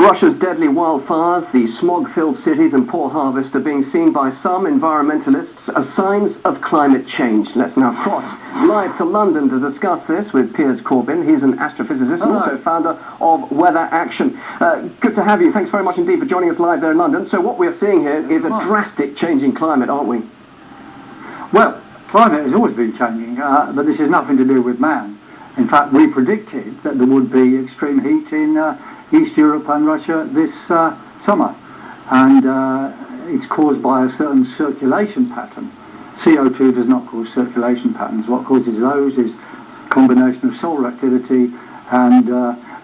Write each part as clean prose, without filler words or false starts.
Russia's deadly wildfires, the smog-filled cities and poor harvest are being seen by some environmentalists as signs of climate change. Let's now cross live to London to discuss this with Piers Corbyn. He's an astrophysicist and also founder of Weather Action. Good to have you. Thanks very much indeed for joining us live there in London. So what we're seeing here is a drastic change in climate, aren't we? Well, climate has always been changing, but this has nothing to do with man. In fact, we predicted that there would be extreme heat in East Europe and Russia this summer, and it's caused by a certain circulation pattern. CO2 does not cause circulation patterns. What causes those is a combination of solar activity and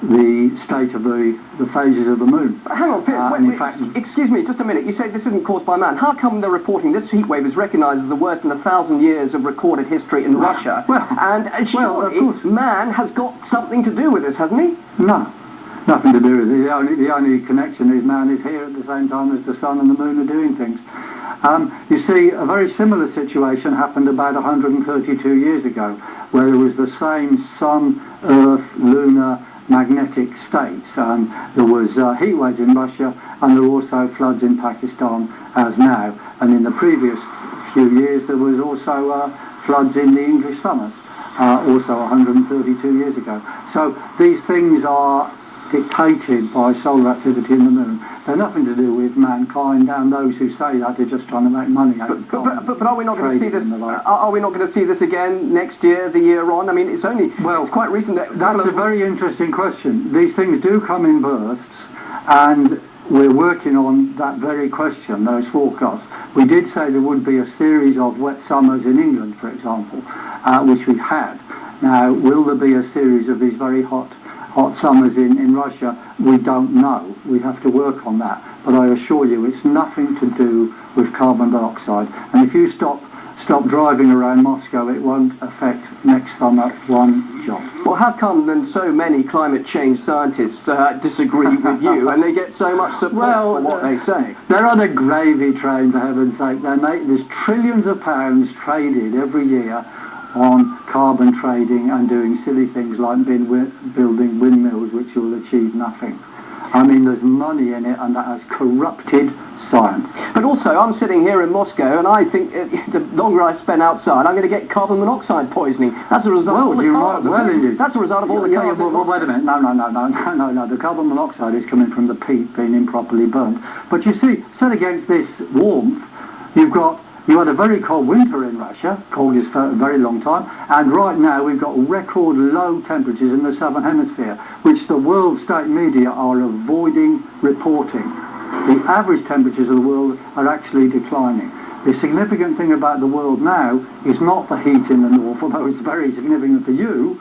the state of the phases of the moon. But hang on, Piers, excuse me, just a minute. You say this isn't caused by man. How come they're reporting this heat wave is recognised as the worst in 1,000 years of recorded history in Russia? And surely man has got something to do with this, hasn't he? No. Nothing to do with it. The only connection is man is here at the same time as the sun and the moon are doing things. You see, a very similar situation happened about 132 years ago, where there was the same sun, earth, lunar, magnetic states. There was heat waves in Russia, and there were also floods in Pakistan as now. And in the previous few years, there was also floods in the English summers, also 132 years ago. So these things are dictated by solar activity in the moon. They're nothing to do with mankind, and those who say that are just trying to make money out of it. But are we not going to see this? Are we not going to see this again next year, the year on? I mean, it's quite recent. That's a very interesting question. These things do come in bursts, and we're working on that very question, those forecasts. We did say there would be a series of wet summers in England, for example, which we had. Now, will there be a series of these very hot summers in Russia? We don't know. We have to work on that. But I assure you, it's nothing to do with carbon dioxide. And if you stop driving around Moscow, it won't affect next summer one jot. Well, how come then so many climate change scientists disagree with you and they get so much support for what they say? They're on a gravy train, for heaven's sake. There's trillions of pounds traded every year on carbon trading and doing silly things like building windmills which will achieve nothing. I mean, there's money in it, and that has corrupted science. But also, I'm sitting here in Moscow, and I think the longer I spend outside, I'm going to get carbon monoxide poisoning. That's a result of all the cars. That's a result of all the cars. Well, wait a minute. No. The carbon monoxide is coming from the peat being improperly burnt. But you see, set against this warmth, you had a very cold winter in Russia, coldest for a very long time, and right now we've got record low temperatures in the southern hemisphere, which the world state media are avoiding reporting. The average temperatures of the world are actually declining. The significant thing about the world now is not the heat in the north, although it's very significant for you,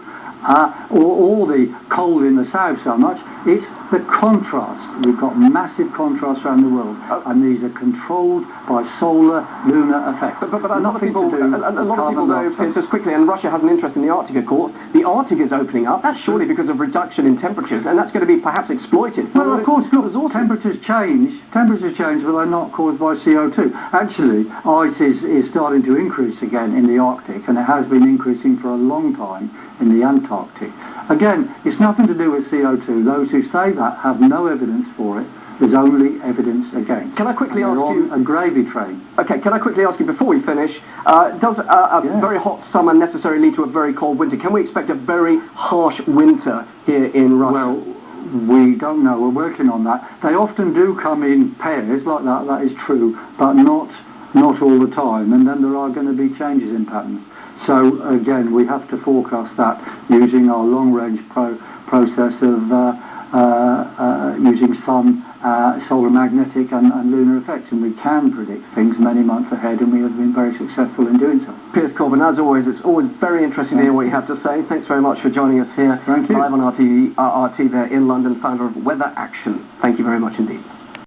or the cold in the south so much. It's the contrast. We've got massive contrast around the world, and these are controlled by solar lunar effects. But a lot of people know, just quickly, and Russia has an interest in the Arctic, of course. The Arctic is opening up. That's surely because of reduction in temperatures, and that's going to be perhaps exploited. Well, of course, look, temperatures change, but they're not caused by CO2. Actually, ice is starting to increase again in the Arctic, and it has been increasing for a long time in the Antarctic. Again, it's nothing to do with CO2. Those who say that have no evidence for it. There's only evidence against. Can I quickly ask you... a gravy train. Okay, can I quickly ask you, before we finish, does a very hot summer necessarily lead to a very cold winter? Can we expect a very harsh winter here in Russia? Well, we don't know. We're working on that. They often do come in pairs like that. That is true, but not all the time. And then there are going to be changes in patterns. So again, we have to forecast that using our long-range process of using sun, solar magnetic and lunar effects, and we can predict things many months ahead, and we have been very successful in doing so. Piers Corbyn, as always, it's always very interesting to hear what you have to say. Thanks very much for joining us here live on RT there in London, founder of Weather Action. Thank you very much indeed.